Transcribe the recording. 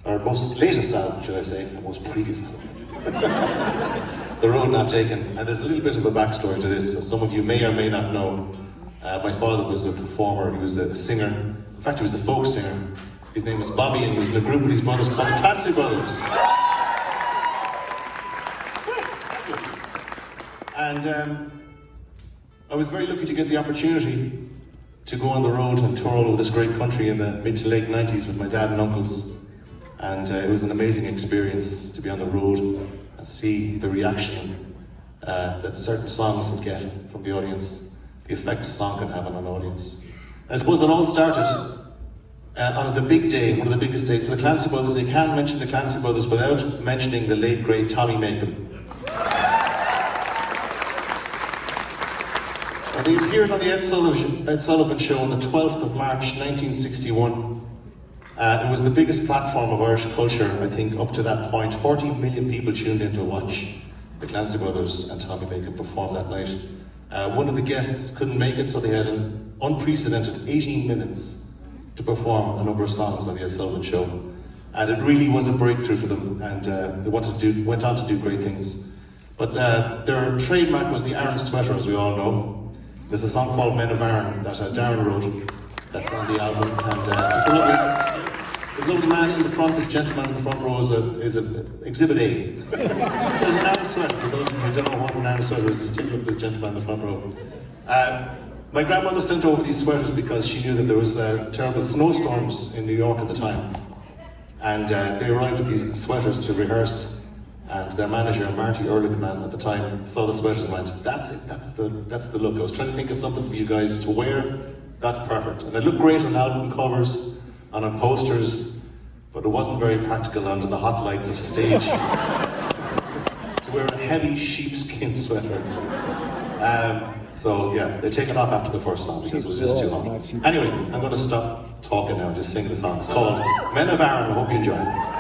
or most latest album, should I say, or most previous album. The Road Not Taken. And there's a little bit of a backstory to this, as some of you may or may not know. My father was a performer, he was a singer. In fact, he was a folk singer. His name was Bobby, and he was in a group with his brothers called the Clancy Brothers. And I was very lucky to get the opportunity to go on the road and tour all over this great country in the mid to late 90s with my dad and uncles. And it was an amazing experience to be on the road and see the reaction that certain songs would get from the audience, the effect a song can have on an audience. And I suppose it all started on the big day, one of the biggest days. So the Clancy Brothers, they can't mention the Clancy Brothers without mentioning the late great Tommy Macon. And they appeared on the Ed Sullivan Show on the 12th of March 1961. It was the biggest platform of Irish culture, I think, up to that point. 40 million people tuned in to watch the Clancy Brothers and Tommy Macon perform that night. One of the guests couldn't make it, so they had an unprecedented 18 minutes to perform a number of songs on the Ed Sullivan Show. And it really was a breakthrough for them, and they went on to do great things. But their trademark was the Aran sweater, as we all know. There's a song called Men of Aran that Darren wrote, that's on the album, and there's a lovely man in the front, this gentleman in the front row is Exhibit A. There's an Aran sweater, for those of you who don't know what an Aran sweater is, just take a look at this gentleman in the front row. My grandmother sent over these sweaters because she knew that there was terrible snowstorms in New York at the time. And they arrived with these sweaters to rehearse, and their manager, Marty Ehrlichman at the time, saw the sweaters and went, that's it, that's the look. I was trying to think of something for you guys to wear, that's perfect. And it looked great on album covers and on posters, but it wasn't very practical under the hot lights of stage to wear a heavy sheepskin sweater. So yeah, they take it off after the first song because it was just too hot. Anyway, I'm going to stop talking now and just sing the song. It's called Men of Aran. I hope you enjoy it.